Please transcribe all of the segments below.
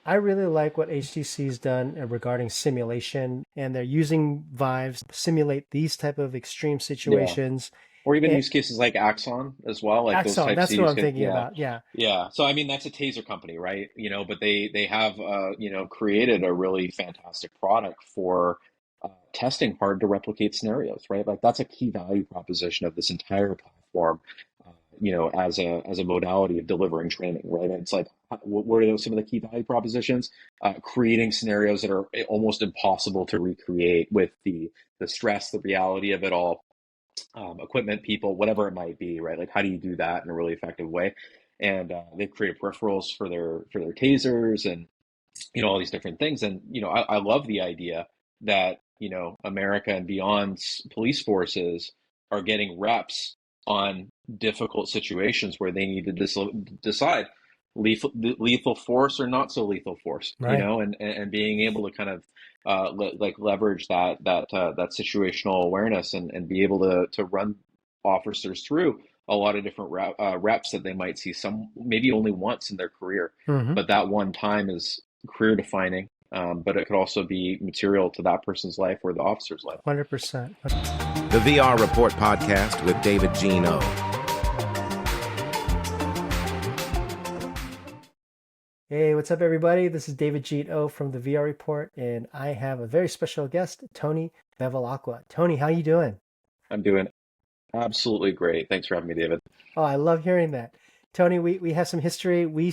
I really like what HTC's done regarding simulation, and they're using Vives to simulate these type of extreme Yeah. situations. Or even And use cases like Axon as well, like those Axon, types that's of what use I'm cases. thinking Yeah. about. Yeah, Yeah. So I mean that's a Taser company, right? But they have created a really fantastic product for testing hard to replicate scenarios, right? Like that's a key value proposition of this entire platform, as a modality of delivering training, right? And it's like what are some of the key value propositions? Creating scenarios that are almost impossible to recreate with the stress, the reality of it all, equipment, people, whatever it might be, right? Like how do you do that in a really effective way? And they've created peripherals for their tasers and all these different things. And I love the idea that America and beyond's police forces are getting reps on difficult situations where they need to decide lethal force or not so lethal force, right. and being able to kind of leverage that situational awareness and be able to run officers through a lot of different reps that they might see some maybe only once in their career, Hmm. but that one time is career defining. But it could also be material to that person's life or the officer's life. 100%. The VR Report podcast with David Jean O. Hey, what's up, everybody? This is David Jeet O from the VR Report, and I have a very special guest, Tony Bevilacqua. Tony, how you doing? I'm doing absolutely great. Thanks for having me, David. Oh, I love hearing that. Tony, we have some history. We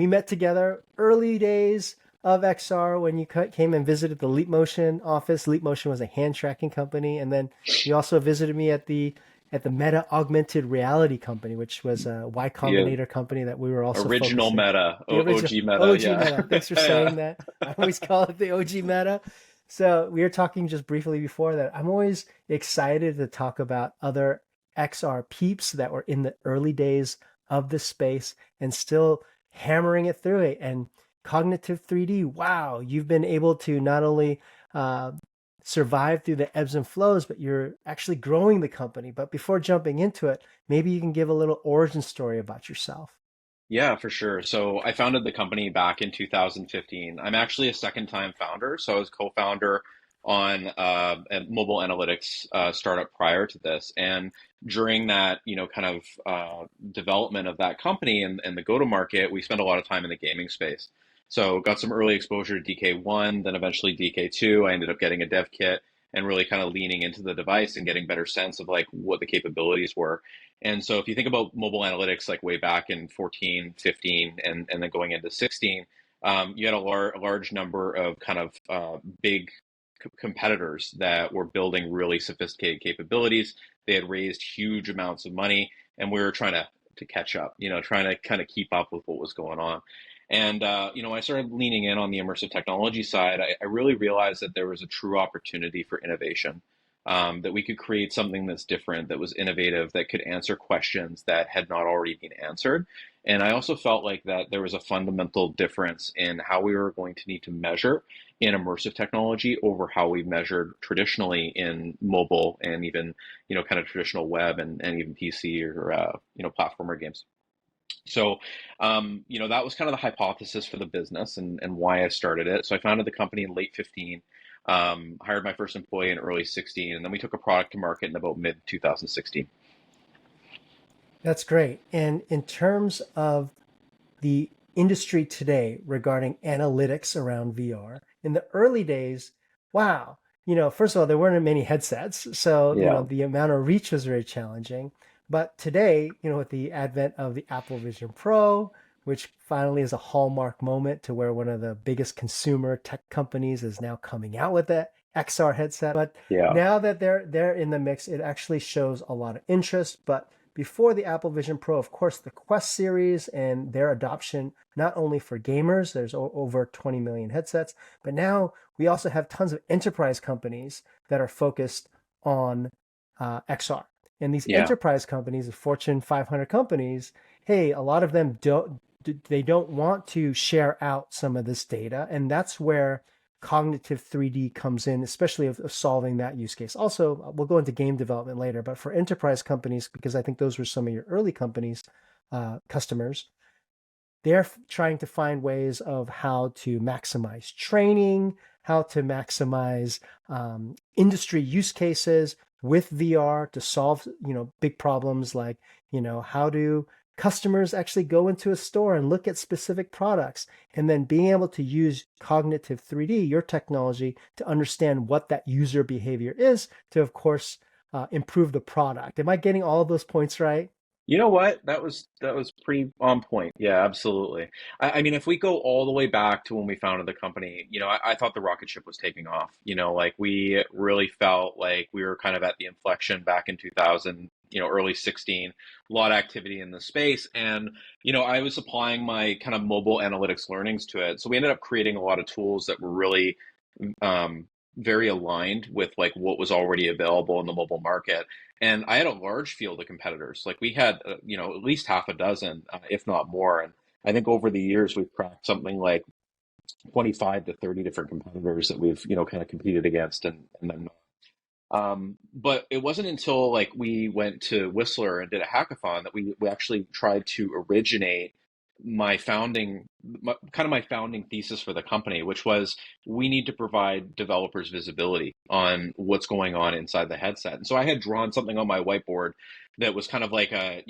met together early days of XR when you came and visited the Leap Motion office. Leap Motion was a hand tracking company, and then you also visited me at the Meta Augmented Reality company, which was a Y Yeah, Combinator company that we were also original focusing. meta, The original OG meta. OG Yeah, Meta. Thanks for saying yeah, that. I always call it the OG Meta. So we were talking just briefly before that. I'm always excited to talk about other XR peeps that were in the early days of the space and still hammering it through it. And Cognitive 3D, wow, you've been able to not only uh, survive through the ebbs and flows, but you're actually growing the company. But before jumping into it, maybe you can give a little origin story about yourself. yeah, for sure. So I founded the company back in 2015. I'm actually a second time founder. So I was co-founder on a mobile analytics startup prior to this. And during that, kind of development of that company and the go-to-market, we spent a lot of time in the gaming space. So got some early exposure to DK1, then eventually DK2. I ended up getting a dev kit and really kind of leaning into the device and getting better sense of like what the capabilities were. And so if you think about mobile analytics, like way back in 14, 15, and then going into 16, you had a large number of kind of big competitors that were building really sophisticated capabilities. They had raised huge amounts of money, and we were trying to catch up, trying to kind of keep up with what was going on. And when I started leaning in on the immersive technology side, I really realized that there was a true opportunity for innovation, that we could create something that's different, that was innovative, that could answer questions that had not already been answered. And I also felt like that there was a fundamental difference in how we were going to need to measure in immersive technology over how we measured traditionally in mobile and even, kind of traditional web and even PC or, platformer games. So, that was kind of the hypothesis for the business and why I started it. So I founded the company in late 15, hired my first employee in early 16, and then we took a product to market in about mid 2016. That's great. And in terms of the industry today regarding analytics around VR, in the early days, wow, first of all, there weren't many headsets. So, Yeah. the amount of reach was very challenging. But today, with the advent of the Apple Vision Pro, which finally is a hallmark moment to where one of the biggest consumer tech companies is now coming out with that XR headset. But Yeah. now that they're in the mix, it actually shows a lot of interest. But before the Apple Vision Pro, of course, the Quest series and their adoption, not only for gamers, there's over 20 million headsets, but now we also have tons of enterprise companies that are focused on XR. And these Yeah. enterprise companies, the Fortune 500 companies, hey, a lot of them don't want to share out some of this data, and that's where Cognitive 3D comes in, especially of solving that use case. Also, we'll go into game development later, but for enterprise companies, because I think those were some of your early companies, customers, they're trying to find ways of how to maximize training, how to maximize industry use cases with VR to solve, big problems like, how do customers actually go into a store and look at specific products, and then being able to use Cognitive3D, your technology, to understand what that user behavior is to, of course, improve the product. Am I getting all of those points right? You know what? That was pretty on point. Yeah, absolutely. I mean, if we go all the way back to when we founded the company, I thought the rocket ship was taking off. Like we really felt like we were kind of at the inflection back in 2000, early 16, a lot of activity in the space. And, I was applying my kind of mobile analytics learnings to it. So we ended up creating a lot of tools that were really um, very aligned with like what was already available in the mobile market. And I had a large field of competitors. Like we had, at least half a dozen, if not more. And I think over the years we've cracked something like 25 to 30 different competitors that we've, kind of competed against, and then but it wasn't until like we went to Whistler and did a hackathon that we actually tried to originate my founding thesis for the company, which was we need to provide developers visibility on what's going on inside the headset. And so I had drawn something on my whiteboard that was kind of like a,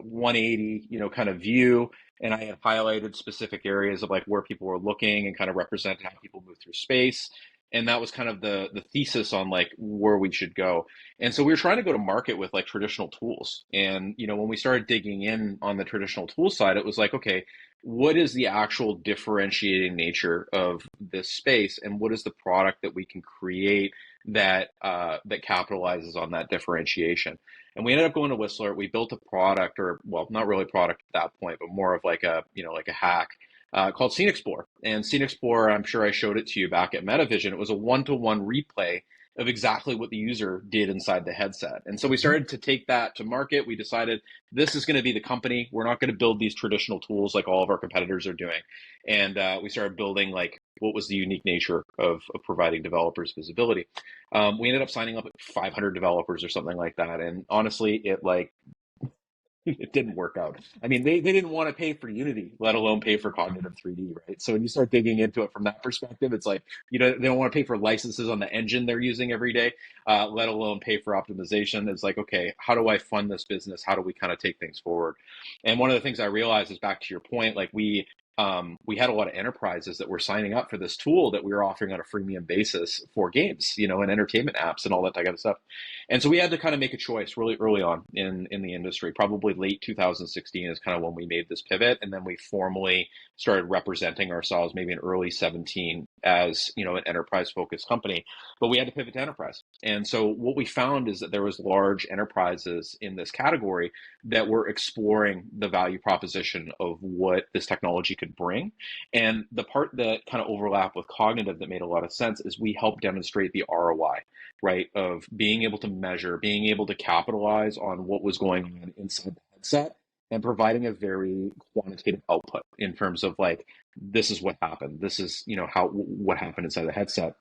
180, kind of view. And I had highlighted specific areas of like where people were looking and kind of represented how people move through space. And that was kind of the thesis on like where we should go. And so we were trying to go to market with like traditional tools. And, when we started digging in on the traditional tool side, it was like, okay, what is the actual differentiating nature of this space? And what is the product that we can create that capitalizes on that differentiation? And we ended up going to Whistler. We built a product, or well, not really a product at that point, but more of like like a hack called SceneExplorer. And SceneExplorer, I'm sure I showed it to you back at MetaVision. It was a one-to-one replay of exactly what the user did inside the headset. And so we started to take that to market. We decided this is going to be the company. We're not going to build these traditional tools like all of our competitors are doing. And we started building like what was the unique nature of providing developers visibility. We ended up signing up 500 developers or something like that. And honestly, it didn't work out. I mean, they didn't want to pay for Unity, let alone pay for Cognitive3D, right? So when you start digging into it from that perspective, it's like, they don't want to pay for licenses on the engine they're using every day, let alone pay for optimization. It's like, okay, how do I fund this business? How do we kind of take things forward? And one of the things I realized is, back to your point, like we had a lot of enterprises that were signing up for this tool that we were offering on a freemium basis for games, and entertainment apps and all that kind of stuff. And so we had to kind of make a choice really early on in the industry. Probably late 2016 is kind of when we made this pivot. And then we formally started representing ourselves maybe in early 17 as, an enterprise focused company. But we had to pivot to enterprise. And so what we found is that there was large enterprises in this category that were exploring the value proposition of what this technology could bring. And the part that kind of overlapped with cognitive that made a lot of sense is we help demonstrate the ROI, right, of being able to measure, being able to capitalize on what was going on inside the headset and providing a very quantitative output in terms of like, this is what happened. This is, what happened inside the headset.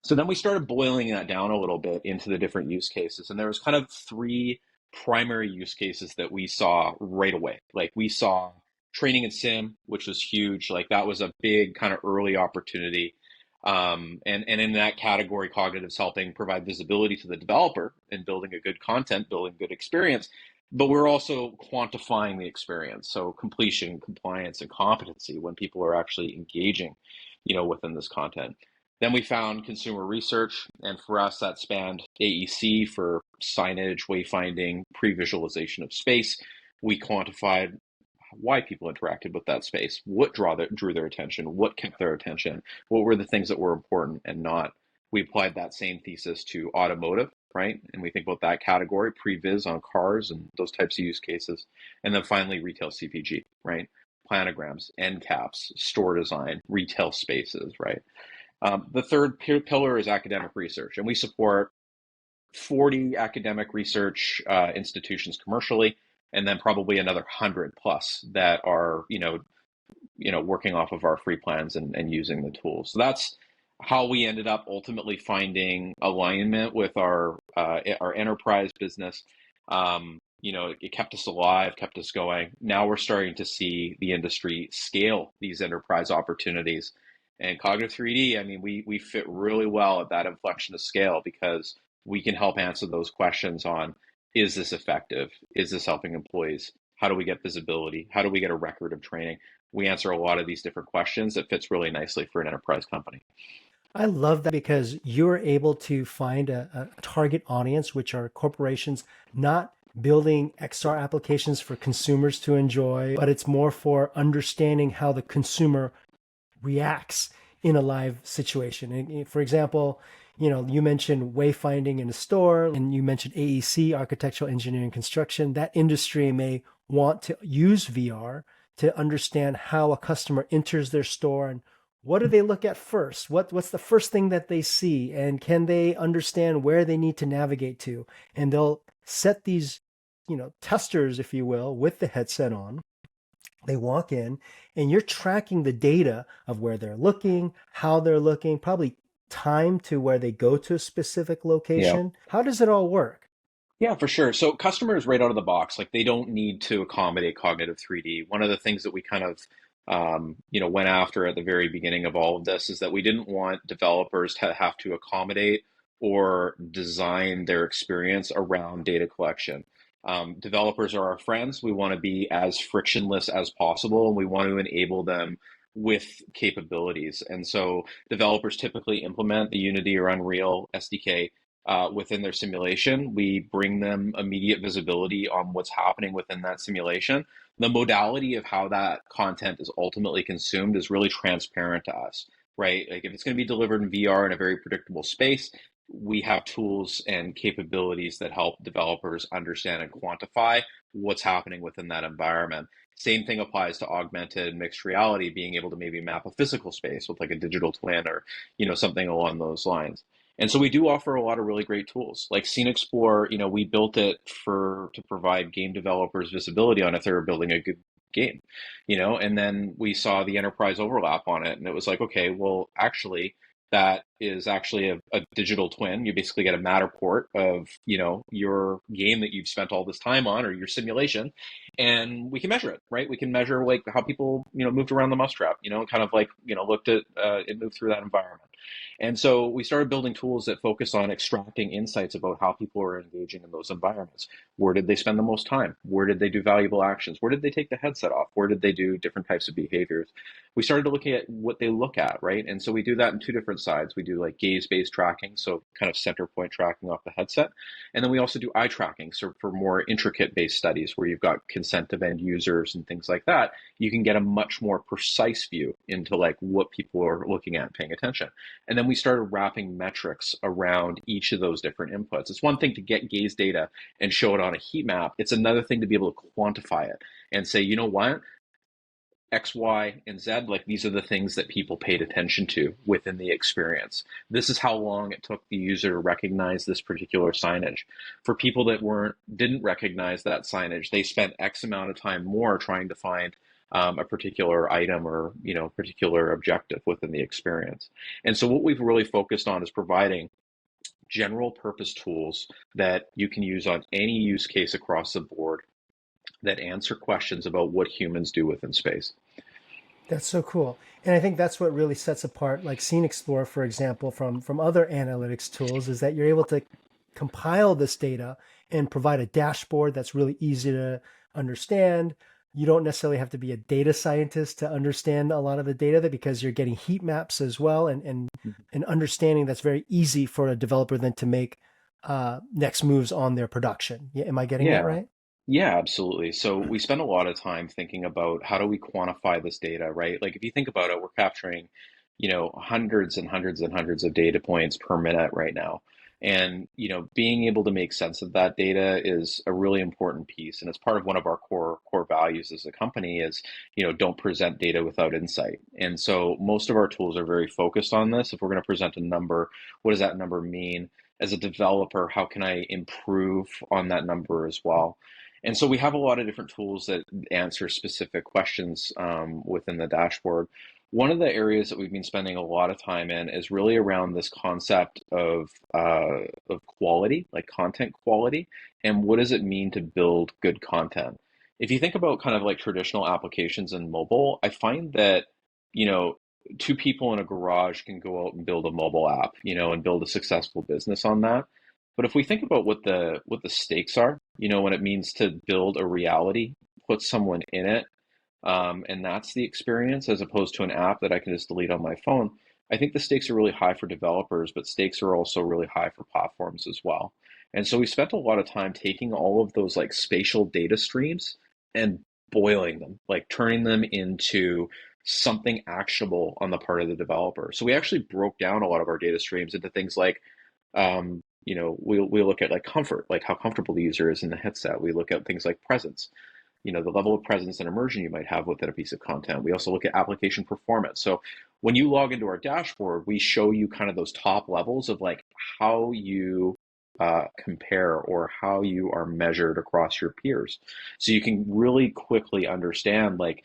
So then we started boiling that down a little bit into the different use cases. And there was kind of three primary use cases that we saw right away. Like we saw training and sim, which was huge. Like that was a big kind of early opportunity. And in that category, Cognitive's helping provide visibility to the developer and building a good content, building good experience. But we're also quantifying the experience. So completion, compliance, and competency when people are actually engaging, within this content. Then we found consumer research, and for us, that spanned AEC for signage, wayfinding, pre-visualization of space. We quantified why people interacted with that space, what drew their attention, what kept their attention, what were the things that were important and not. We applied that same thesis to automotive, right? And we think about that category, pre-vis on cars and those types of use cases. And then finally, retail CPG, right? Planograms, end caps, store design, retail spaces, right? The third pillar is academic research, and we support 40 academic research institutions commercially, and then probably another 100 plus that are, working off of our free plans and using the tools. So that's how we ended up ultimately finding alignment with our enterprise business. it kept us alive, kept us going. Now we're starting to see the industry scale these enterprise opportunities. And Cognitive 3D, I mean, we fit really well at that inflection of scale because we can help answer those questions on, is this effective? Is this helping employees? How do we get visibility? How do we get a record of training? We answer a lot of these different questions that fits really nicely for an enterprise company. I love that because you're able to find a target audience, which are corporations, not building XR applications for consumers to enjoy, but it's more for understanding how the consumer reacts in a live situation. And for example, you mentioned wayfinding in a store and you mentioned AEC, architectural engineering construction. That industry may want to use VR to understand how a customer enters their store and what do they look at first? What's the first thing that they see? And can they understand where they need to navigate to? And they'll set these, testers, if you will, with the headset on. They walk in and you're tracking the data of where they're looking, how they're looking, probably time to where they go to a specific location. Yeah. How does it all work? Yeah, for sure. So customers right out of the box, like they don't need to accommodate Cognitive 3D. One of the things that we kind of went after at the very beginning of all of this is that we didn't want developers to have to accommodate or design their experience around data collection. Developers are our friends. We want to be as frictionless as possible, and we want to enable them with capabilities. And so developers typically implement the Unity or Unreal SDK within their simulation. We bring them immediate visibility on what's happening within that simulation. The modality of how that content is ultimately consumed is really transparent to us, right? Like if it's going to be delivered in VR in a very predictable space, we have tools and capabilities that help developers understand and quantify what's happening within that environment. Same thing applies to augmented and mixed reality, being able to maybe map a physical space with like a digital twin or, something along those lines. And so we do offer a lot of really great tools. Like SceneExplorer, we built it to provide game developers visibility on if they were building a good game, and then we saw the enterprise overlap on it. And it was like, okay, well, actually, that is actually a digital twin. You basically get a Matterport of, your game that you've spent all this time on or your simulation, and we can measure it, right? We can measure like how people, moved around the mousetrap, kind of like, looked at it move through that environment. And so we started building tools that focus on extracting insights about how people are engaging in those environments. Where did they spend the most time? Where did they do valuable actions? Where did they take the headset off? Where did they do different types of behaviors? We started looking at what they look at, right? And so we do that in two different sides. We do like gaze-based tracking, so kind of center point tracking off the headset. And then we also do eye tracking, so for more intricate based studies where you've got consent of end users and things like that, you can get a much more precise view into like what people are looking at and paying attention. And then we started wrapping metrics around each of those different inputs. It's one thing to get gaze data and show it on a heat map. It's another thing to be able to quantify it and say, you know what? X, Y, and Z, like these are the things that people paid attention to within the experience. This is how long it took the user to recognize this particular signage. For people that didn't recognize that signage, they spent X amount of time more trying to find a particular item or particular objective within the experience. And so what we've really focused on is providing general purpose tools that you can use on any use case across the board that answer questions about what humans do within space. That's so cool. And I think that's what really sets apart like SceneExplorer, for example, from other analytics tools, is that you're able to compile this data and provide a dashboard that's really easy to understand. You don't necessarily have to be a data scientist to understand a lot of the data because you're getting heat maps as well and understanding that's very easy for a developer then to make next moves on their production. Am I getting that right? Yeah, absolutely. So we spend a lot of time thinking about how do we quantify this data, right? Like if you think about it, we're capturing, hundreds and hundreds and hundreds of data points per minute right now. And, being able to make sense of that data is a really important piece. And it's part of one of our core values as a company is, don't present data without insight. And so most of our tools are very focused on this. If we're going to present a number, what does that number mean? As a developer, how can I improve on that number as well? And so we have a lot of different tools that answer specific questions within the dashboard. One of the areas that we've been spending a lot of time in is really around this concept of quality, like content quality, and what does it mean to build good content? If you think about kind of like traditional applications in mobile, I find that, you know, two people in a garage can go out and build a mobile app, and build a successful business on that. But if we think about what the stakes are, what it means to build a reality, put someone in it, and that's the experience as opposed to an app that I can just delete on my phone. I think the stakes are really high for developers, but stakes are also really high for platforms as well. And so we spent a lot of time taking all of those like spatial data streams and boiling them, like turning them into something actionable on the part of the developer. So we actually broke down a lot of our data streams into things like, we look at like comfort, like how comfortable the user is in the headset. We look at things like presence, the level of presence and immersion you might have within a piece of content. We also look at application performance. So when you log into our dashboard, we show you kind of those top levels of like how you compare or how you are measured across your peers. So you can really quickly understand like,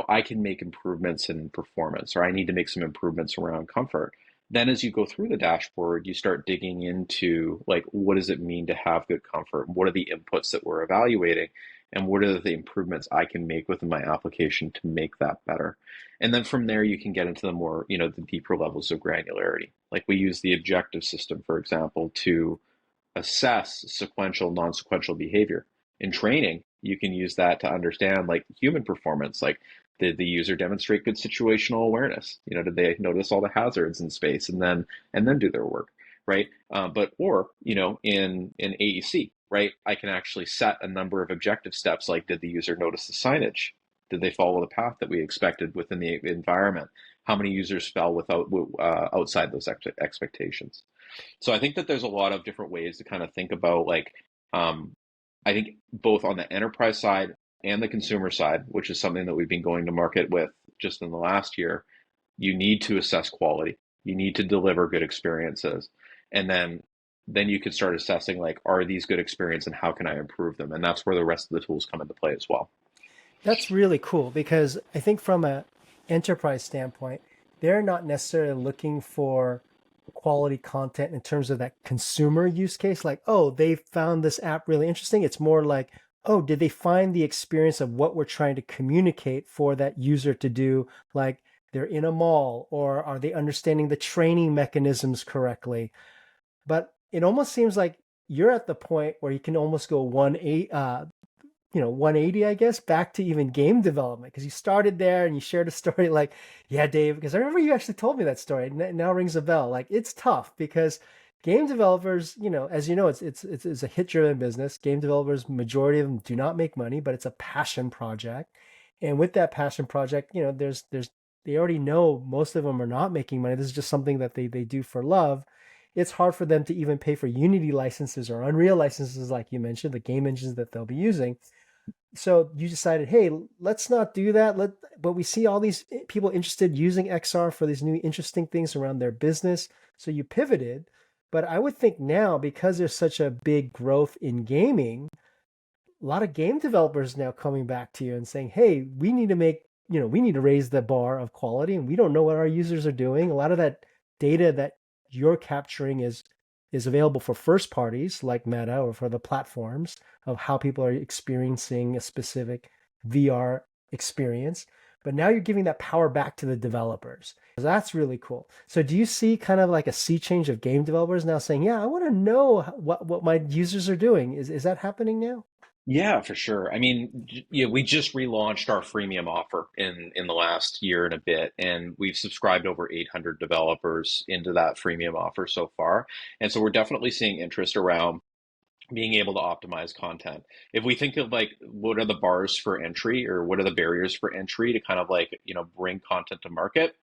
I can make improvements in performance, or I need to make some improvements around comfort. Then as you go through the dashboard, you start digging into like, what does it mean to have good comfort? What are the inputs that we're evaluating? And what are the improvements I can make within my application to make that better? And then from there, you can get into the more, the deeper levels of granularity. Like we use the objective system, for example, to assess sequential, non-sequential behavior. In training, you can use that to understand like human performance, like did the user demonstrate good situational awareness? Did they notice all the hazards in space and then do their work, right? In AEC, right? I can actually set a number of objective steps like did the user notice the signage? Did they follow the path that we expected within the environment? How many users fell without outside those expectations? So I think that there's a lot of different ways to kind of think about like, I think both on the enterprise side and the consumer side, which is something that we've been going to market with just in the last year, you need to assess quality. You need to deliver good experiences. And then you can start assessing like, are these good experience and how can I improve them? And that's where the rest of the tools come into play as well. That's really cool because I think from a enterprise standpoint, they're not necessarily looking for quality content in terms of that consumer use case. Like, oh, they found this app really interesting. It's more like, oh, did they find the experience of what we're trying to communicate for that user to do? Like they're in a mall, or are they understanding the training mechanisms correctly? But it almost seems like you're at the point where you can almost go 180, I guess, back to even game development, because you started there and you shared a story like, yeah, Dave, because I remember you actually told me that story. It now rings a bell. Like it's tough because game developers, as you know, it's a hit-driven business. Game developers, majority of them do not make money, but it's a passion project. And with that passion project, there's they already know most of them are not making money. This is just something that they do for love. It's hard for them to even pay for Unity licenses or Unreal licenses, like you mentioned, the game engines that they'll be using. So you decided, hey, let's not do that. But we see all these people interested using XR for these new interesting things around their business. So you pivoted. But I would think now, because there's such a big growth in gaming, a lot of game developers now coming back to you and saying, hey, we need to raise the bar of quality, and we don't know what our users are doing. A lot of that data that you're capturing is available for first parties like Meta or for the platforms of how people are experiencing a specific VR experience. But now you're giving that power back to the developers. That's really cool. So do you see kind of like a sea change of game developers now saying, yeah, I want to know what my users are doing? Is that happening now? Yeah, for sure. I mean, we just relaunched our freemium offer in the last year and a bit, and we've subscribed over 800 developers into that freemium offer so far. And so we're definitely seeing interest around being able to optimize content. If we think of like what are the bars for entry or what are the barriers for entry to kind of like, bring content to market,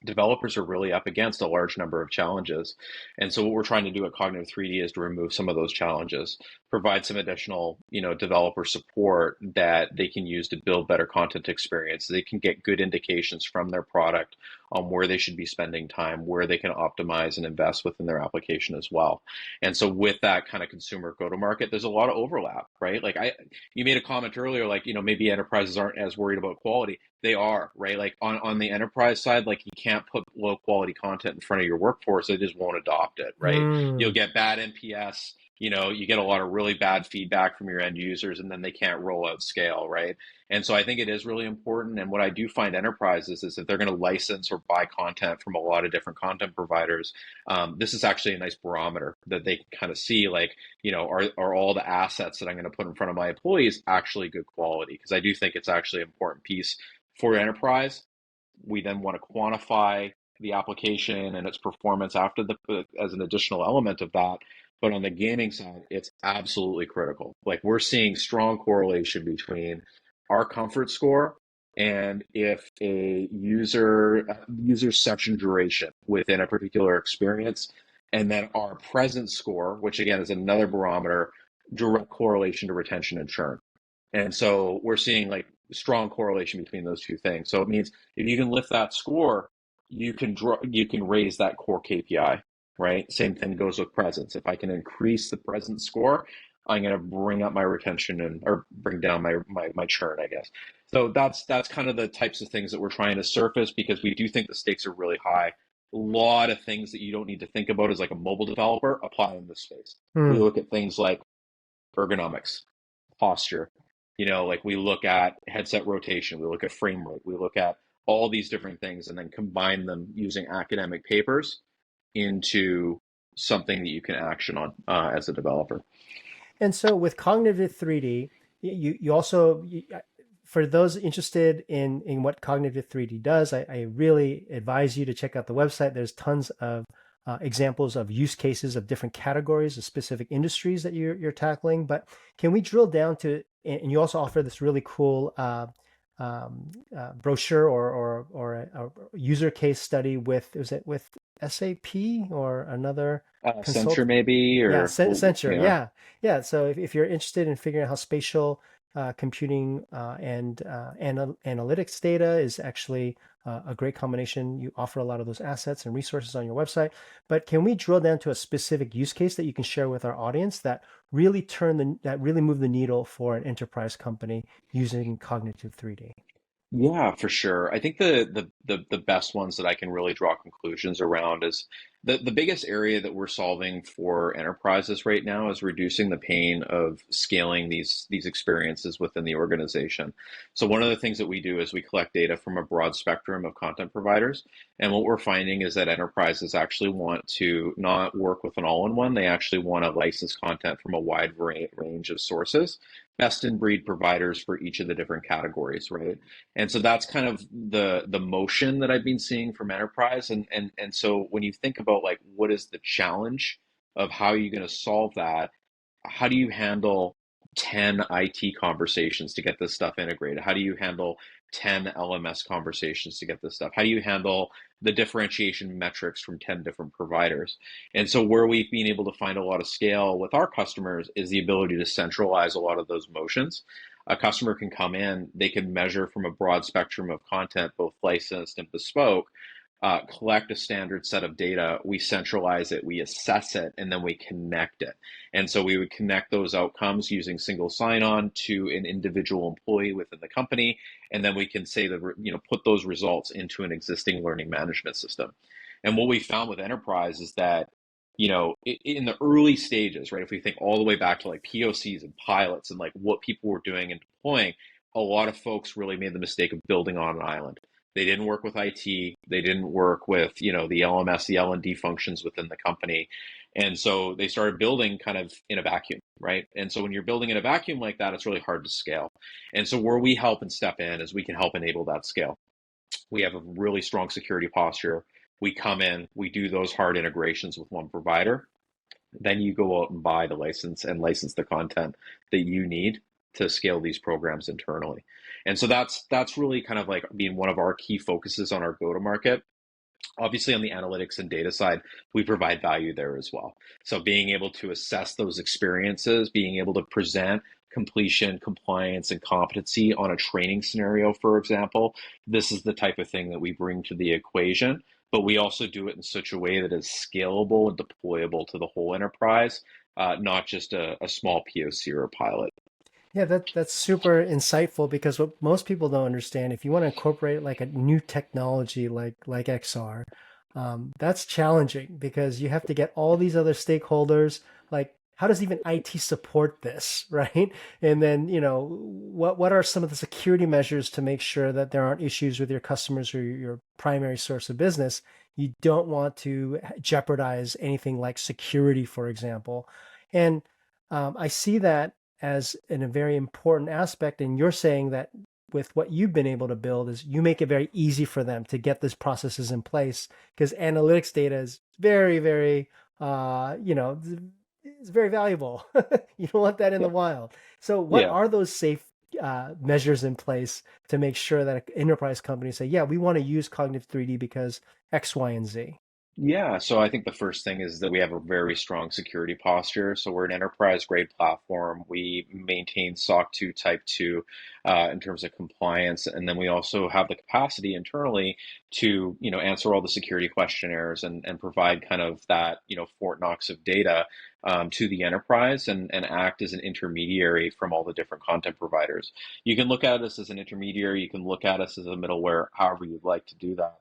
developers are really up against a large number of challenges. And so what we're trying to do at Cognitive3D is to remove some of those challenges, provide some additional, developer support that they can use to build better content experience. They can get good indications from their product on where they should be spending time, where they can optimize and invest within their application as well. And so with that kind of consumer go-to-market, there's a lot of overlap, right? You made a comment earlier, maybe enterprises aren't as worried about quality. They are, right? Like on the enterprise side, like you can't put low quality content in front of your workforce. They just won't adopt it, right? You'll get bad NPS, you get a lot of really bad feedback from your end users, and then they can't roll out scale, right? And so I think it is really important. And what I do find enterprises is if they're going to license or buy content from a lot of different content providers, this is actually a nice barometer that they can kind of see, are all the assets that I'm going to put in front of my employees actually good quality? Because I do think it's actually an important piece for enterprise. We then want to quantify the application and its performance after as an additional element of that. But on the gaming side, it's absolutely critical. Like we're seeing strong correlation between our comfort score and if a user session duration within a particular experience, and then our presence score, which again is another barometer, direct correlation to retention and churn. And so we're seeing like strong correlation between those two things. So it means if you can lift that score, you can raise that core KPI, right? Same thing goes with presence. If I can increase the presence score, I'm going to bring up my retention or bring down my churn, I guess. So that's kind of the types of things that we're trying to surface, because we do think the stakes are really high. A lot of things that you don't need to think about as like a mobile developer apply in this space. We look at things like ergonomics, posture, like we look at headset rotation, we look at frame rate, we look at all these different things and then combine them using academic papers into something that you can action on as a developer. And so with Cognitive3D, you also, for those interested in what Cognitive3D does, I really advise you to check out the website. There's tons of examples of use cases of different categories of specific industries that you're tackling. But can we drill down to, and you also offer this really cool brochure or a user case study with SAP or another Accenture maybe, or Accenture, yeah. So if you're interested in figuring out how spatial computing and analytics data is actually a great combination, you offer a lot of those assets and resources on your website. But can we drill down to a specific use case that you can share with our audience that really move the needle for an enterprise company using Cognitive3D? Yeah, for sure. I think the best ones that I can really draw conclusions around is the biggest area that we're solving for enterprises right now is reducing the pain of scaling these experiences within the organization. So one of the things that we do is we collect data from a broad spectrum of content providers. And what we're finding is that enterprises actually want to not work with an all-in-one. They actually want to license content from a wide range of sources, best in breed providers for each of the different categories, right? And so that's kind of the motion that I've been seeing from enterprise. And so when you think about like what is the challenge of how are you going to solve that? How do you handle 10 IT conversations to get this stuff integrated? How do you handle 10 LMS conversations to get this stuff? How do you handle the differentiation metrics from 10 different providers? And so where we've been able to find a lot of scale with our customers is the ability to centralize a lot of those motions. A customer can come in, they can measure from a broad spectrum of content, both licensed and bespoke, collect a standard set of data, we centralize it, we assess it, and then we connect it. And so we would connect those outcomes using single sign-on to an individual employee within the company, and then we can say that, put those results into an existing learning management system. And what we found with enterprise is that, in the early stages, right, if we think all the way back to like POCs and pilots and like what people were doing and deploying, a lot of folks really made the mistake of building on an island. They didn't work with IT. They didn't work with, the LMS, the L&D functions within the company. And so they started building kind of in a vacuum, right? And so when you're building in a vacuum like that, it's really hard to scale. And so where we help and step in is we can help enable that scale. We have a really strong security posture. We come in, we do those hard integrations with one provider. Then you go out and buy the license and license the content that you need to scale these programs internally. And so that's really kind of like being one of our key focuses on our go-to-market Obviously, on the analytics and data side, we provide value there as well. So being able to assess those experiences, being able to present completion, compliance, and competency on a training scenario, for example, this is the type of thing that we bring to the equation. But we also do it in such a way that is scalable and deployable to the whole enterprise, not just a small POC or a pilot. Yeah, that's super insightful because what most people don't understand, if you want to incorporate like a new technology like XR, that's challenging because you have to get all these other stakeholders. Like, how does even IT support this, right? And then, what are some of the security measures to make sure that there aren't issues with your customers or your primary source of business? You don't want to jeopardize anything like security, for example. And I see that as a very important aspect. And you're saying that with what you've been able to build is you make it very easy for them to get these processes in place because analytics data is very, very, it's very valuable. You don't want that in the wild. So what Yeah. are those safe measures in place to make sure that an enterprise company say, yeah, we want to use Cognitive 3D because X, Y, and Z? Yeah, so I think the first thing is that we have a very strong security posture. So we're an enterprise grade platform. We maintain SOC 2 Type 2 in terms of compliance. And then we also have the capacity internally to, answer all the security questionnaires and provide kind of that, Fort Knox of data to the enterprise and act as an intermediary from all the different content providers. You can look at us as an intermediary. You can look at us as a middleware, however you'd like to do that.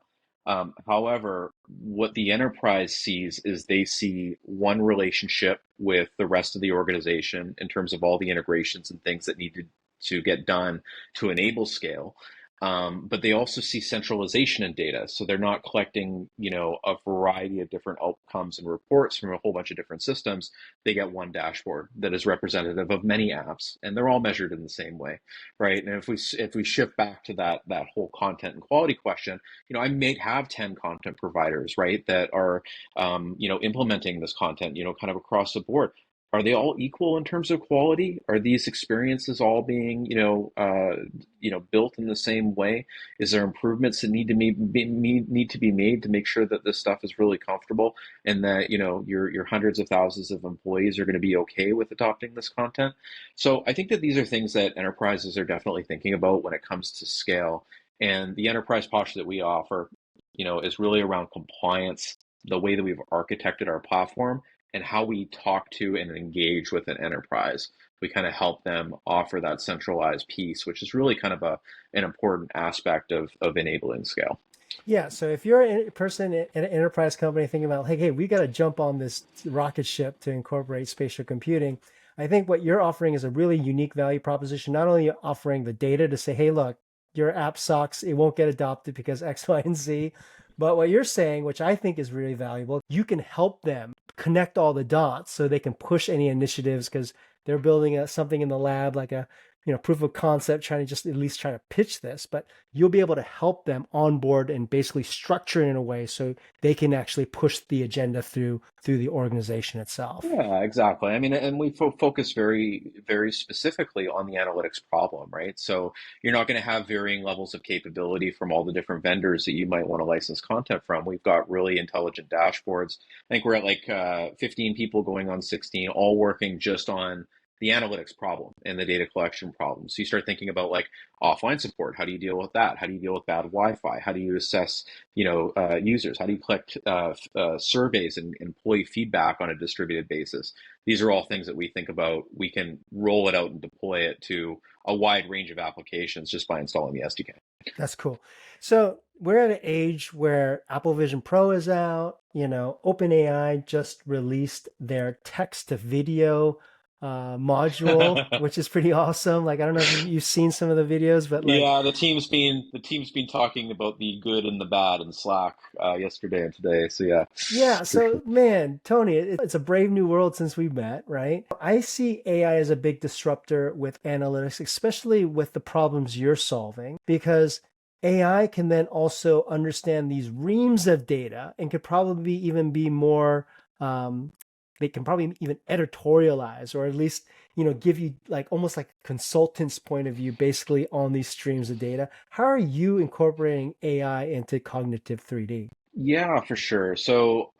However, what the enterprise sees is they see one relationship with the rest of the organization in terms of all the integrations and things that need to get done to enable scale. But they also see centralization in data. So they're not collecting, a variety of different outcomes and reports from a whole bunch of different systems. They get one dashboard that is representative of many apps, and they're all measured in the same way, right? And if we shift back to that whole content and quality question, I may have 10 content providers, right, that are, implementing this content, kind of across the board. Are they all equal in terms of quality? Are these experiences all being, built in the same way? Is there improvements that need to be made to make sure that this stuff is really comfortable and that, your hundreds of thousands of employees are going to be okay with adopting this content? So I think that these are things that enterprises are definitely thinking about when it comes to scale. And the enterprise posture that we offer, is really around compliance, the way that we've architected our platform and how we talk to and engage with an enterprise. We kind of help them offer that centralized piece, which is really kind of an important aspect of enabling scale. Yeah, so if you're a person in an enterprise company thinking about, like, hey, we got to jump on this rocket ship to incorporate spatial computing, I think what you're offering is a really unique value proposition. Not only offering the data to say, hey, look, your app sucks, it won't get adopted because X, Y, and Z, but what you're saying, which I think is really valuable, you can help them connect all the dots so they can push any initiatives because they're building something in the lab, like a proof of concept, trying to just at least try to pitch this, but you'll be able to help them on board and basically structure it in a way so they can actually push the agenda through the organization itself. Yeah, exactly. I mean, and we focus very, very specifically on the analytics problem, right? So you're not going to have varying levels of capability from all the different vendors that you might want to license content from. We've got really intelligent dashboards. I think we're at like 15 people going on 16, all working just on the analytics problem and the data collection problem. So you start thinking about like offline support. How do you deal with that? How do you deal with bad Wi-Fi? How do you assess, users? How do you collect surveys and employee feedback on a distributed basis? These are all things that we think about. We can roll it out and deploy it to a wide range of applications just by installing the SDK. That's cool. So we're at an age where Apple Vision Pro is out. OpenAI just released their text to video module, which is pretty awesome. Like, I don't know if you've seen some of the videos, but like, Yeah, the team's been talking about the good and the bad in Slack yesterday and today. So yeah, yeah. for sure. So man, Tony, it's a brave new world since we met, right? I see AI as a big disruptor with analytics, especially with the problems you're solving, because AI can then also understand these reams of data and could probably even be more they can probably even editorialize or at least give you like almost like a consultant's point of view basically on these streams of data. How are you incorporating AI into Cognitive 3D? Yeah, for sure. So,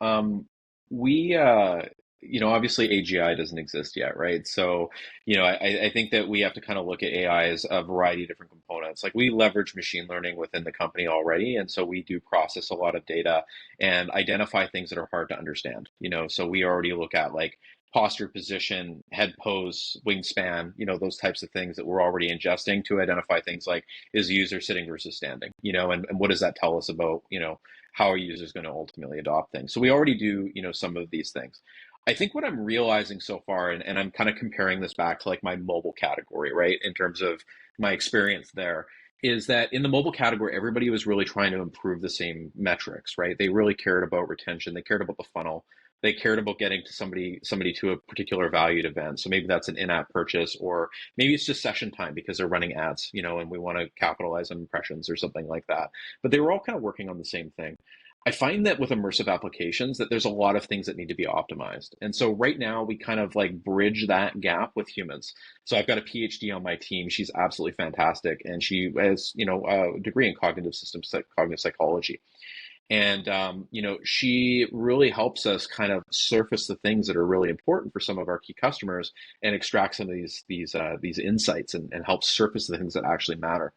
we, obviously AGI doesn't exist yet, right? So, I think that we have to kind of look at AI as a variety of different components. Like we leverage machine learning within the company already, and so we do process a lot of data and identify things that are hard to understand. So we already look at like posture, position, head pose, wingspan, those types of things that we're already ingesting to identify things like is the user sitting versus standing, and what does that tell us about, how a user is going to ultimately adopt things. So we already do, some of these things. I think what I'm realizing so far, and I'm kind of comparing this back to like my mobile category, right? In terms of my experience there, is that in the mobile category, everybody was really trying to improve the same metrics, right? They really cared about retention, they cared about the funnel, they cared about getting to somebody to a particular valued event. So maybe that's an in-app purchase, or maybe it's just session time because they're running ads, and we want to capitalize on impressions or something like that. But they were all kind of working on the same thing. I find that with immersive applications that there's a lot of things that need to be optimized. And so right now we kind of like bridge that gap with humans. So I've got a PhD on my team. She's absolutely fantastic. And she has, a degree in cognitive systems, cognitive psychology. And she really helps us kind of surface the things that are really important for some of our key customers and extract some of these insights and help surface the things that actually matter.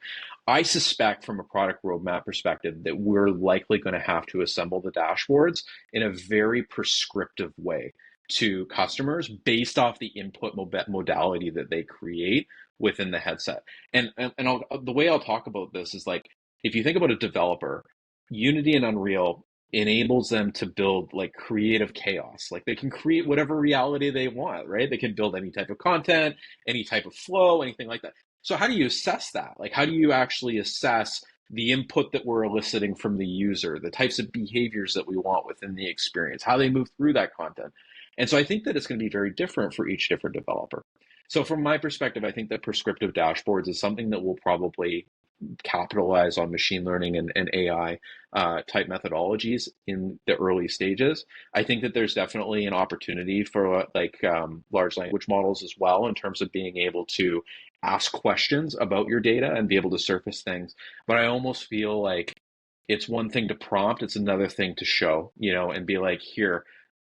I suspect from a product roadmap perspective that we're likely going to have to assemble the dashboards in a very prescriptive way to customers based off the input modality that they create within the headset. And the way I'll talk about this is like, if you think about a developer, Unity and Unreal enables them to build like creative chaos. Like they can create whatever reality they want, right? They can build any type of content, any type of flow, anything like that. So how do you assess that? Like how do you actually assess the input that we're eliciting from the user, the types of behaviors that we want within the experience, how they move through that content? And so I think that it's going to be very different for each different developer. So from my perspective, I think that prescriptive dashboards is something that will probably capitalize on machine learning and AI type methodologies in the early stages. I think that there's definitely an opportunity for large language models as well in terms of being able to ask questions about your data and be able to surface things. But I almost feel like it's one thing to prompt, it's another thing to show, and be like, here,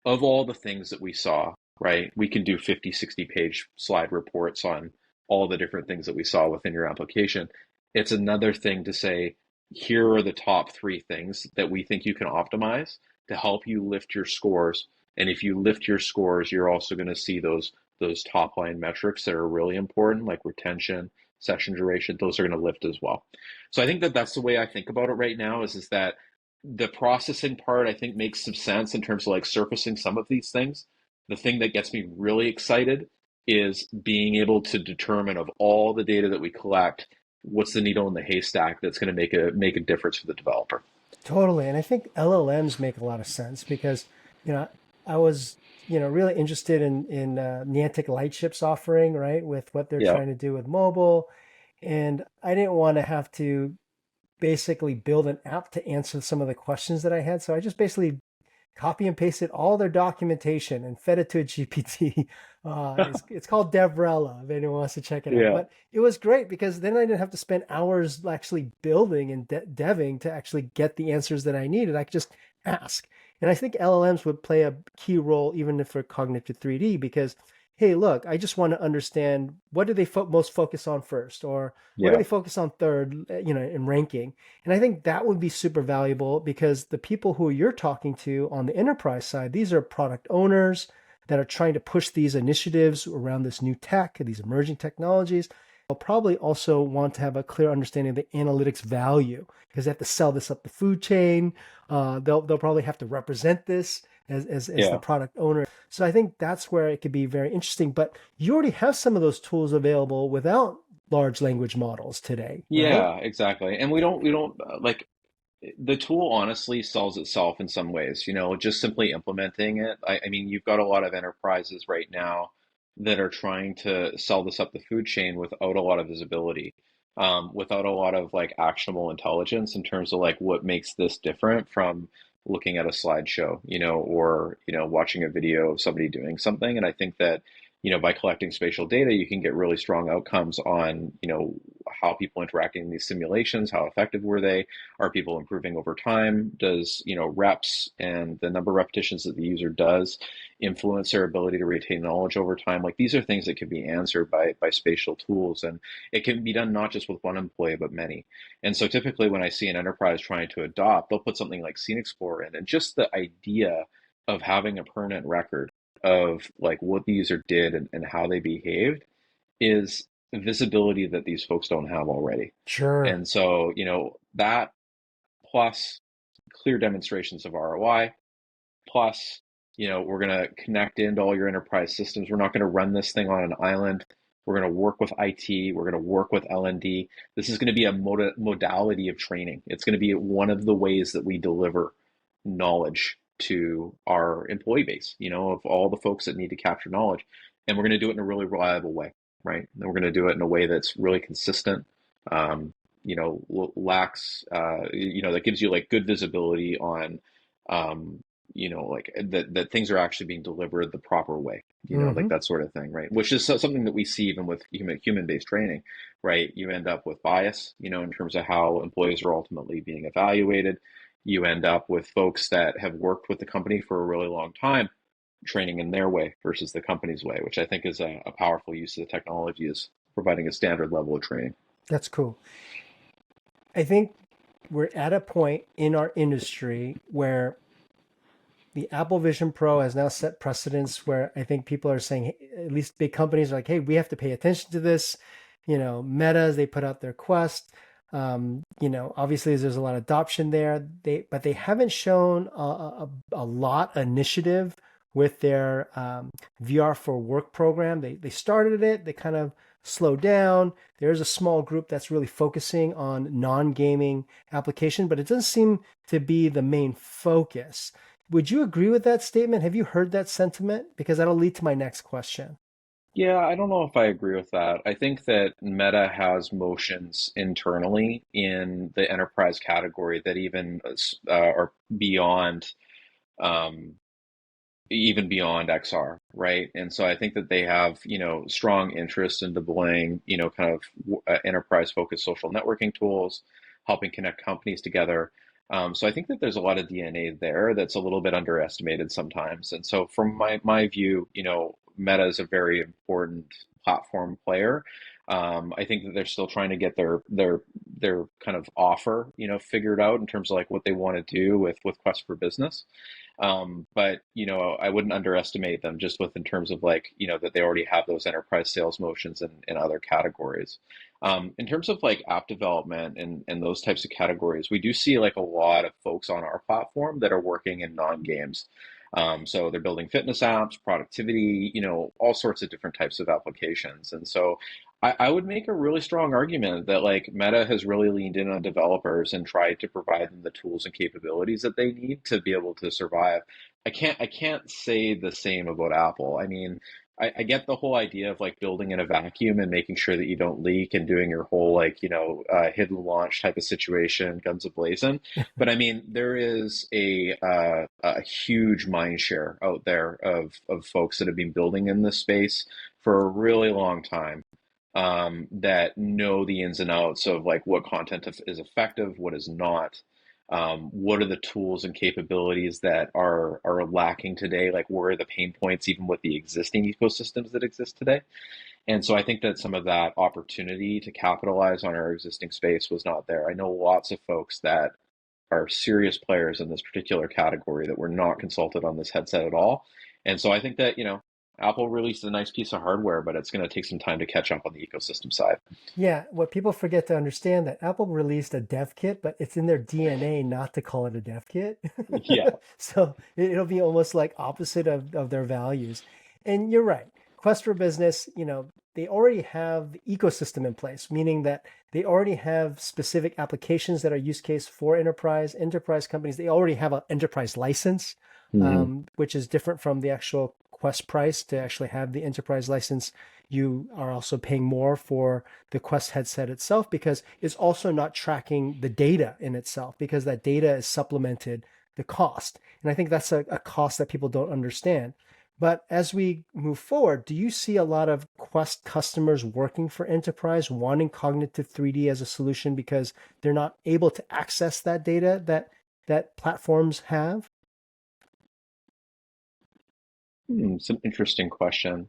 of all the things that we saw, right, we can do 50, 60 page slide reports on all the different things that we saw within your application. It's another thing to say, here are the top three things that we think you can optimize to help you lift your scores. And if you lift your scores, you're also going to see those top line metrics that are really important, like retention, session duration. Those are going to lift as well. So I think that that's the way I think about it right now. Is that the processing part I think makes some sense in terms of like surfacing some of these things. The thing that gets me really excited is being able to determine of all the data that we collect, what's the needle in the haystack that's going to make a difference for the developer. Totally. And I think LLMs make a lot of sense because, you know, I was, really interested in Niantic Lightship's offering, right, with what they're Yeah, trying to do with mobile. And I didn't want to have to basically build an app to answer some of the questions that I had. So I just basically copy and pasted all their documentation and fed it to a GPT. It's called Devrella if anyone wants to check it out. yeah, But it was great because then I didn't have to spend hours actually building and deving to actually get the answers that I needed. I could just ask. And I think LLMs would play a key role even for cognitive 3D because, hey, look, I just want to understand what do they most focus on first or what do yeah, they focus on third, in ranking. And I think that would be super valuable because the people who you're talking to on the enterprise side, these are product owners that are trying to push these initiatives around this new tech, these emerging technologies. They'll probably also want to have a clear understanding of the analytics value because they have to sell this up the food chain. They'll probably have to represent this as the yeah. product owner. So I think that's where it could be very interesting. But you already have some of those tools available without large language models today, right? Yeah, exactly. And we don't like the tool honestly sells itself in some ways, just simply implementing it. I mean, you've got a lot of enterprises right now that are trying to sell this up the food chain without a lot of visibility, without a lot of like actionable intelligence in terms of like what makes this different from looking at a slideshow, or, watching a video of somebody doing something. And I think that, by collecting spatial data, you can get really strong outcomes on, how people interacting in these simulations, how effective were they? Are people improving over time? Does, reps and the number of repetitions that the user does influence their ability to retain knowledge over time? Like these are things that can be answered by spatial tools, and it can be done not just with one employee, but many. And so typically when I see an enterprise trying to adopt, they'll put something like SceneExplorer in, and just the idea of having a permanent record of like what the user did and how they behaved is visibility that these folks don't have already. Sure. And so, that plus clear demonstrations of ROI, plus, we're going to connect into all your enterprise systems. We're not going to run this thing on an island. We're going to work with IT. We're going to work with L&D. This is going to be a modality of training. It's going to be one of the ways that we deliver knowledge to our employee base, of all the folks that need to capture knowledge. And we're going to do it in a really reliable way, right? And we're going to do it in a way that's really consistent, lacks, that gives you like good visibility on, like that things are actually being delivered the proper way, like that sort of thing, right? Which is something that we see even with human-based training, right? You end up with bias, in terms of how employees are ultimately being evaluated. You end up with folks that have worked with the company for a really long time, training in their way versus the company's way, which I think is a powerful use of the technology, is providing a standard level of training. That's cool. I think we're at a point in our industry where the Apple Vision Pro has now set precedents where I think people are saying, at least big companies are like, hey, we have to pay attention to this. Meta, as they put out their Quest, obviously there's a lot of adoption there. But they haven't shown a lot of initiative with their VR for Work program. They started it, they kind of slowed down. There's a small group that's really focusing on non-gaming application, but it doesn't seem to be the main focus. Would you agree with that statement? Have you heard that sentiment? Because that'll lead to my next question. Yeah, I don't know if I agree with that. I think that Meta has motions internally in the enterprise category that are beyond, um, even beyond XR, right? And so I think that they have, strong interest in deploying, kind of enterprise focused social networking tools, helping connect companies together. So I think that there's a lot of DNA there that's a little bit underestimated sometimes. And so from my view, Meta is a very important platform player. I think that they're still trying to get their kind of offer, figured out in terms of like what they want to do with Quest for Business. But I wouldn't underestimate them just in terms of like, that they already have those enterprise sales motions in other categories. In terms of like app development and those types of categories, we do see like a lot of folks on our platform that are working in non-games. So they're building fitness apps, productivity, all sorts of different types of applications. And so I would make a really strong argument that like Meta has really leaned in on developers and tried to provide them the tools and capabilities that they need to be able to survive. I can't say the same about Apple. I mean, I get the whole idea of like building in a vacuum and making sure that you don't leak and doing your whole like, hidden launch type of situation, guns a-blazing. But I mean, there is a huge mind share out there of folks that have been building in this space for a really long time, that know the ins and outs of like what content is effective, what is not, what are the tools and capabilities that are lacking today, like where are the pain points even with the existing ecosystems that exist today. And so I think that some of that opportunity to capitalize on our existing space was not there. I know lots of folks that are serious players in this particular category that were not consulted on this headset at all. And so I think that, Apple released a nice piece of hardware, but it's going to take some time to catch up on the ecosystem side. Yeah, what people forget to understand that Apple released a dev kit, but it's in their DNA not to call it a dev kit. Yeah. So it'll be almost like opposite of their values. And you're right. Quest for Business, they already have the ecosystem in place, meaning that they already have specific applications that are use case for enterprise companies. They already have an enterprise license, which is different from the actual Quest price. To actually have the enterprise license, you are also paying more for the Quest headset itself because it's also not tracking the data in itself, because that data is supplemented the cost. And I think that's a cost that people don't understand. But as we move forward, do you see a lot of Quest customers working for enterprise wanting cognitive 3D as a solution because they're not able to access that data that platforms have? It's an interesting question.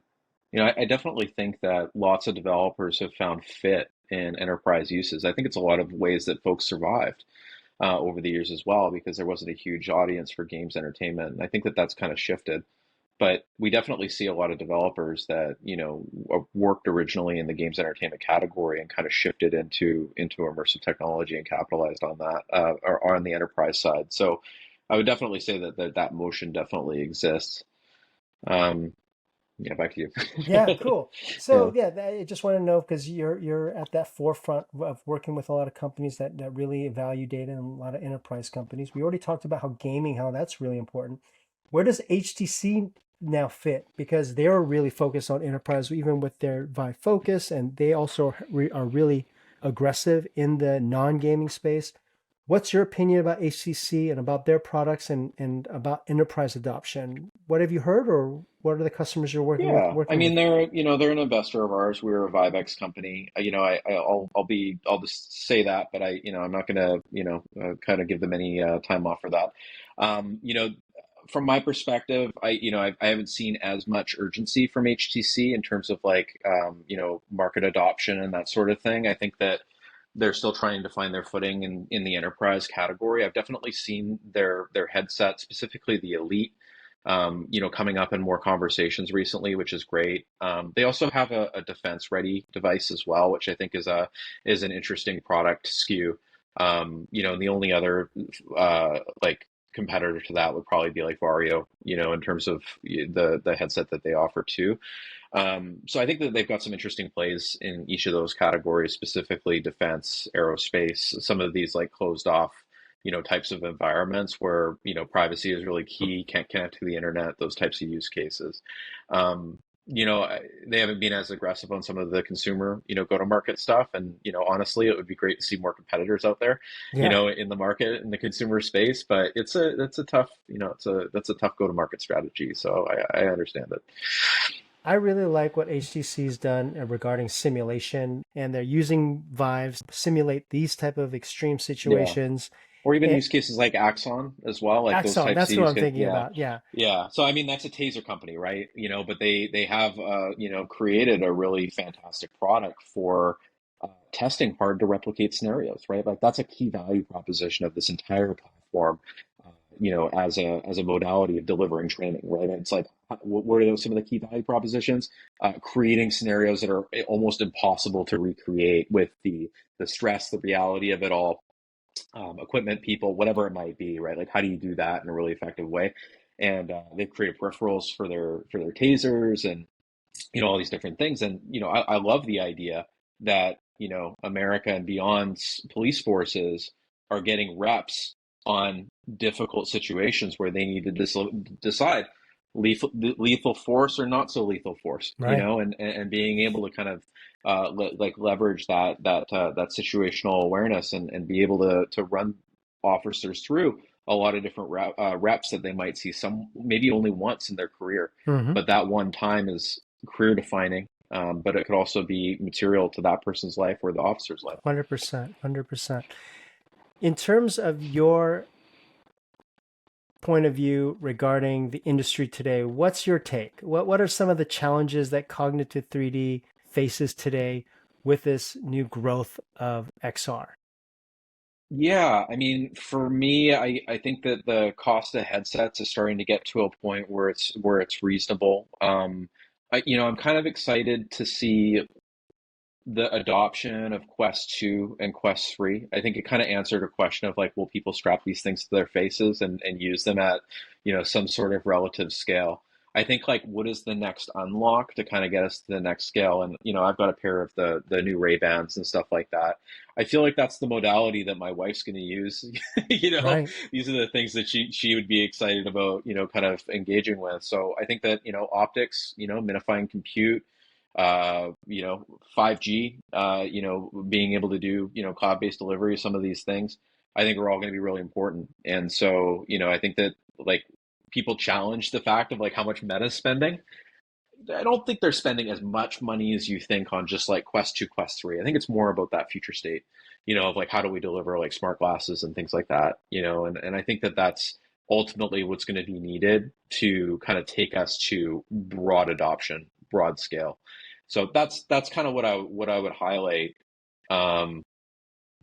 I definitely think that lots of developers have found fit in enterprise uses. I think it's a lot of ways that folks survived over the years as well, because there wasn't a huge audience for games entertainment. And I think that that's kind of shifted. But we definitely see a lot of developers that, worked originally in the games entertainment category and kind of shifted into immersive technology and capitalized on that, or on the enterprise side. So I would definitely say that motion definitely exists. Um, yeah, back to you. Yeah, cool. Yeah. So yeah, I just want to know because you're at that forefront of working with a lot of companies that really value data and a lot of enterprise companies. We already talked about how gaming, how that's really important. Where does HTC now fit? Because they're really focused on enterprise, even with their Vive Focus, and they also are really aggressive in the non-gaming space. What's your opinion about HTC and about their products and about enterprise adoption? What have you heard, or what are the customers you're Yeah, I working mean with? they're an investor of ours. We're a Vivex company. I'll just say that, but I'm not gonna kind of give them any time off for that. Um, you know, from my perspective, I haven't seen as much urgency from HTC in terms of like market adoption and that sort of thing. I think that they're still trying to find their footing in the enterprise category. I've definitely seen their headset, specifically the Elite, coming up in more conversations recently, which is great. They also have a defense ready device as well, which I think is an interesting product SKU. And the only other like competitor to that would probably be like Vario, in terms of the headset that they offer too. So I think that they've got some interesting plays in each of those categories, specifically defense, aerospace, some of these like closed off, types of environments where, privacy is really key, can't connect to the internet, those types of use cases. They haven't been as aggressive on some of the consumer, go-to-market stuff. And, honestly, it would be great to see more competitors out there, Yeah, in the market, in the consumer space. But that's a tough, that's a tough go-to-market strategy. So I understand it. I really like what HTC's done regarding simulation, and they're using Vives to simulate these type of extreme Yeah. situations. Or even And use cases like Axon as well, like those Axon, types that's of what use I'm cases. thinking Yeah, about. Yeah, yeah. So I mean, that's a Taser company, right? But they have created a really fantastic product for testing hard to replicate scenarios, right? Like that's a key value proposition of this entire platform. As a modality of delivering training, right? It's like, what are some of the key value propositions? Creating scenarios that are almost impossible to recreate with the stress, the reality of it all, equipment, people, whatever it might be, right? Like, how do you do that in a really effective way? And they've created peripherals for their tasers and all these different things. And I love the idea that America and beyond's police forces are getting reps on difficult situations where they need to decide lethal force or not so lethal force, right. and being able to kind of leverage that situational awareness and be able to run officers through a lot of different reps that they might see some maybe only once in their career, Mm-hmm. but that one time is career defining. But it could also be material to that person's life or the officer's life. 100%, 100%. In terms of your point of view regarding the industry today, what's your take? What are some of the challenges that Cognitive 3D faces today with this new growth of XR? Yeah, I mean, for me, I think that the cost of headsets is starting to get to a point where it's reasonable. I'm kind of excited to see the adoption of Quest 2 and Quest 3. I think it kind of answered a question of like, will people strap these things to their faces and use them at, some sort of relative scale? I think like what is the next unlock to kind of get us to the next scale? And I've got a pair of the new Ray-Bans and stuff like that. I feel like that's the modality that my wife's going to use. Right. These are the things that she would be excited about, kind of engaging with. So I think that, optics, minifying compute, 5G, being able to do, cloud-based delivery, some of these things, I think are all going to be really important. And so, I think that like people challenge the fact of like how much Meta's spending. I don't think they're spending as much money as you think on just like Quest 2, Quest 3. I think it's more about that future state, of like how do we deliver like smart glasses and things like that, and I think that that's ultimately what's going to be needed to kind of take us to broad adoption, broad scale. So that's kind of what I would highlight. Um,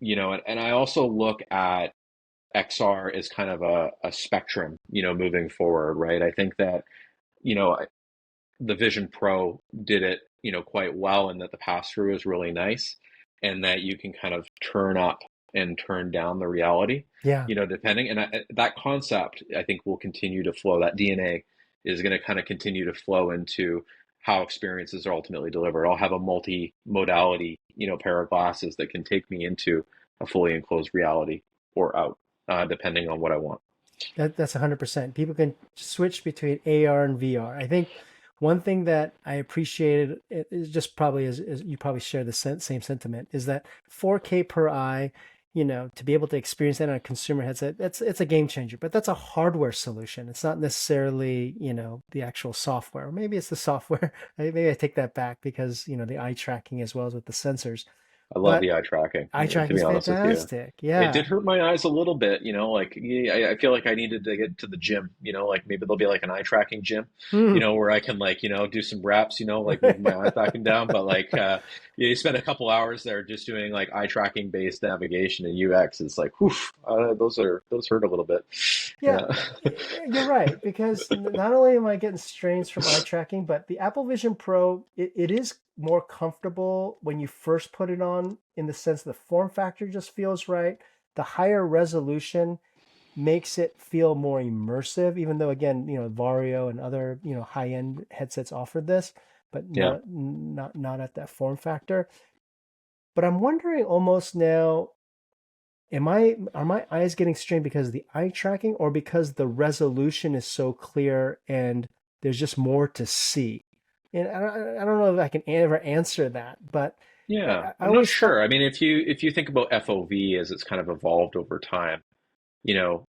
and I also look at XR as kind of a spectrum, moving forward, right? I think that, you know, the Vision Pro did it, quite well, and that the pass through is really nice, and that you can kind of turn up and turn down the reality, Yeah. depending. And that concept, I think, will continue to flow. That DNA is going to kind of continue to flow into how experiences are ultimately delivered. I'll have a multi-modality, pair of glasses that can take me into a fully enclosed reality or out, depending on what I want. That's 100%. People can switch between AR and VR. I think one thing that I appreciated is just probably is you probably share the same sentiment, is that 4K per eye, to be able to experience that on a consumer headset, it's a game changer. But that's a hardware solution. It's not necessarily, the actual software. Or maybe it's the software. Maybe I take that back because, the eye tracking as well as with the sensors. I love But the eye tracking, eye to tracking be is honest with you. fantastic. It Yeah. did hurt my eyes a little bit, like yeah, I feel like I needed to get to the gym, like maybe there'll be like an eye tracking gym, Hmm. where I can like, do some reps, like moving my eyes back and down. But like, you spend a couple hours there just doing like eye tracking based navigation and UX. It's like, whew, those hurt a little bit. Yeah, Yeah. you're right, because not only am I getting strains from eye tracking, but the Apple Vision Pro, it is more comfortable when you first put it on, in the sense the form factor just feels right. The higher resolution makes it feel more immersive, even though again, Vario and other, high-end headsets offered this, but Yeah. not at that form factor. But I'm wondering almost now, are my eyes getting strained because of the eye tracking, or because the resolution is so clear and there's just more to see? And I don't know if I can ever answer that, but Yeah. I I'm not always thought, sure. I mean, if you think about FOV as it's kind of evolved over time, you know,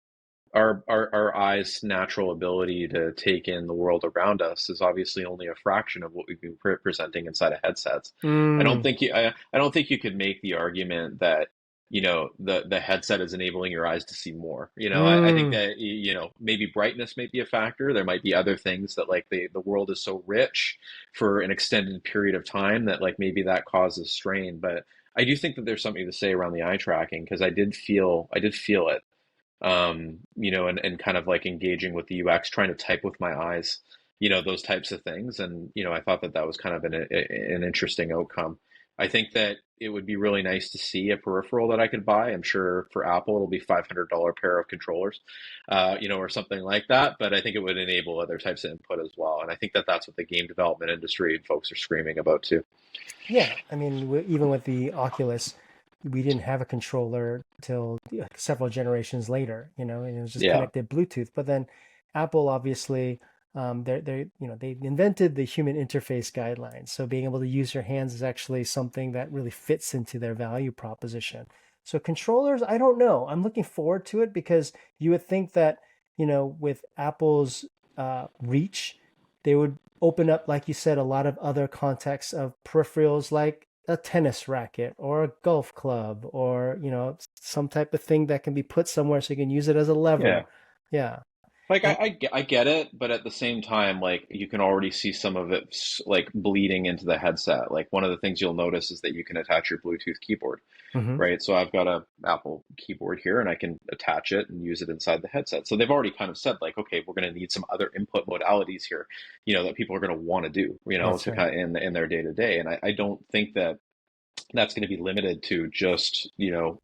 our eyes' natural ability to take in the world around us is obviously only a fraction of what we've been presenting inside of headsets. mm, I don't think you could make the argument that the headset is enabling your eyes to see more. I think mm, that maybe brightness may be a factor. There might be other things that like the world is so rich for an extended period of time that like maybe that causes strain. But I do think that there's something to say around the eye tracking, because I did feel it, and kind of like engaging with the UX, trying to type with my eyes, those types of things. And, I thought that that was kind of an interesting outcome. I think that it would be really nice to see a peripheral that I could buy. I'm sure for Apple, it'll be $500 pair of controllers, or something like that. But I think it would enable other types of input as well. And I think that that's what the game development industry and folks are screaming about too. yeah. I mean, even with the Oculus, we didn't have a controller till several generations later, and it was just Yeah. connected Bluetooth. But then Apple obviously, they invented the human interface guidelines. So being able to use your hands is actually something that really fits into their value proposition. So controllers, I don't know. I'm looking forward to it, because you would think that, with Apple's reach, they would open up, like you said, a lot of other contexts of peripherals, like a tennis racket or a golf club, or some type of thing that can be put somewhere so you can use it as a lever. Yeah. Yeah. Like And I get it, but at the same time, like you can already see some of it like bleeding into the headset. Like one of the things you'll notice is that you can attach your Bluetooth keyboard, mhm, right? So I've got a Apple keyboard here, and I can attach it and use it inside the headset. So they've already kind of said like, okay, we're going to need some other input modalities here, that people are going to want to do, that's to right. kind of in their day to day. And I don't think that that's going to be limited to just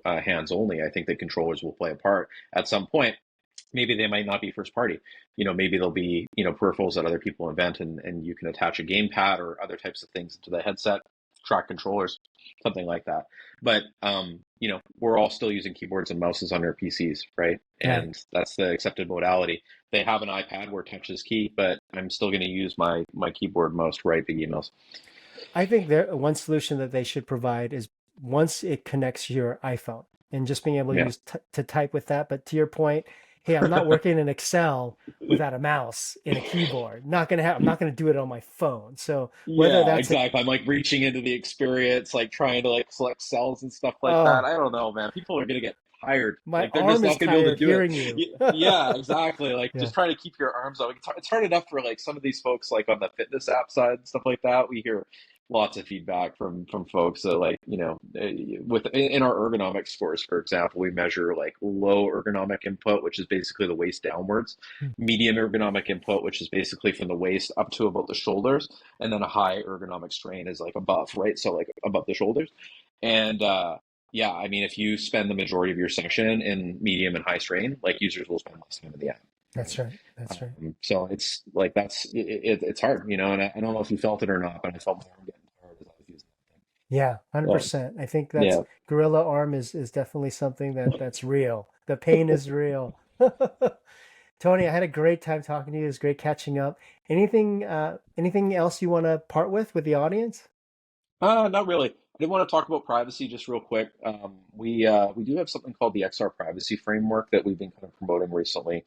hands only. I think that controllers will play a part at some point. Maybe they might not be first party. Maybe they'll be, peripherals that other people invent, and you can attach a gamepad or other types of things to the headset, track controllers, something like that. But, we're all still using keyboards and mouses on our PCs, right? Right. And that's the accepted modality. They have an iPad where touch is key, but I'm still going to use my keyboard mouse to write big emails. I think there one solution that they should provide is, once it connects your iPhone, and just being able to Yeah. use to type with that. But to your point, hey, I'm not working in Excel without a mouse and a keyboard. I'm not gonna do it on my phone. So whether Yeah, that's a exactly. I'm like reaching into the experience, like trying to like select cells and stuff like that. oh, I don't know, man. People are gonna get tired. my Like they're just arm is not gonna be able to tired do it. hearing you. Yeah, exactly. Like Yeah. just trying to keep your arms up. It's hard enough for like some of these folks, like on the fitness app side and stuff like that. We hear lots of feedback from folks that like, with in our ergonomic scores, for example, we measure like low ergonomic input, which is basically the waist downwards, medium ergonomic input, which is basically from the waist up to about the shoulders, and then a high ergonomic strain is like above, right? So like above the shoulders. And yeah, I mean, if you spend the majority of your session in medium and high strain, like users will spend less time in the app, That's right? right. That's right. So it's like it's hard, and I don't know if you felt it or not, but I felt my arm getting tired as I was using Yeah, that thing. 100%. I think that's Yeah, gorilla arm is definitely something that's real. The pain is real. Tony, I had a great time talking to you. It was great catching up. Anything else you want to part with the audience? Not really. I did want to talk about privacy just real quick. We do have something called the XR privacy framework that we've been kind of promoting recently.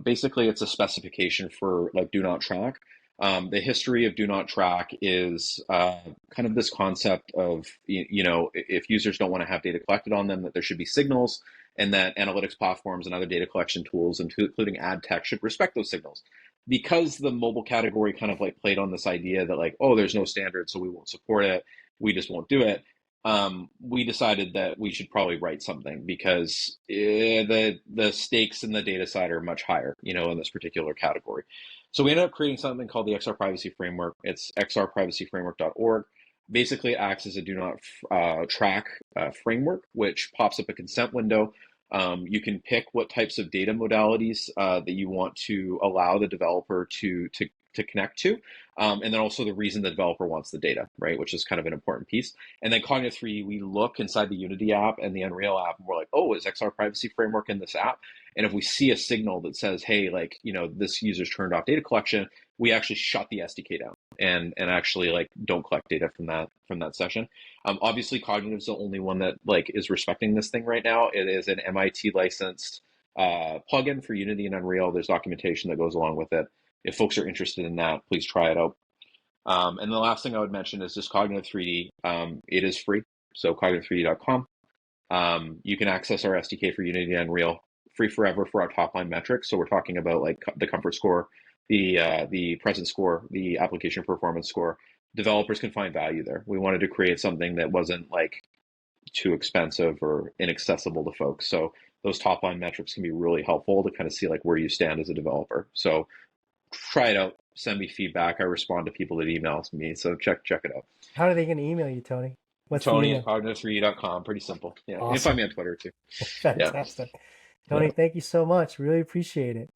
Basically, it's a specification for like do not track. The history of do not track is kind of this concept of if users don't want to have data collected on them, that there should be signals, and that analytics platforms and other data collection tools, including ad tech, should respect those signals. Because the mobile category kind of like played on this idea that like, oh, there's no standard, so we won't support it, we just won't do it. We decided that we should probably write something because the stakes in the data side are much higher, in this particular category. So we ended up creating something called the XR Privacy Framework. It's xrprivacyframework.org. Basically, it acts as a do not track framework, which pops up a consent window. You can pick what types of data modalities that you want to allow the developer to connect to, and then also the reason the developer wants the data, right? Which is kind of an important piece. And then Cognitive3D, we look inside the Unity app and the Unreal app, and we're like, oh, is XR Privacy Framework in this app? And if we see a signal that says, hey, like this user's turned off data collection, we actually shut the SDK down and actually like don't collect data from that session. Obviously, Cognitive's the only one that like is respecting this thing right now. It is an MIT licensed plugin for Unity and Unreal. There's documentation that goes along with it. If folks are interested in that, please try it out. And the last thing I would mention is just Cognitive3D. It is free, so cognitive3d.com. You can access our SDK for Unity and Unreal free forever for our top line metrics. So we're talking about like the comfort score, the present score, the application performance score. Developers can find value there. We wanted to create something that wasn't like too expensive or inaccessible to folks. So those top line metrics can be really helpful to kind of see like where you stand as a developer. So try it out. Send me feedback. I respond to people that emails me. So check it out. How are they going to email you, Tony? What's the Tony at email? cognitive3d.com. Pretty simple. Yeah. You can find Awesome. me on Twitter too. Yeah. Fantastic. Yeah. Tony, thank you so much. Really appreciate it.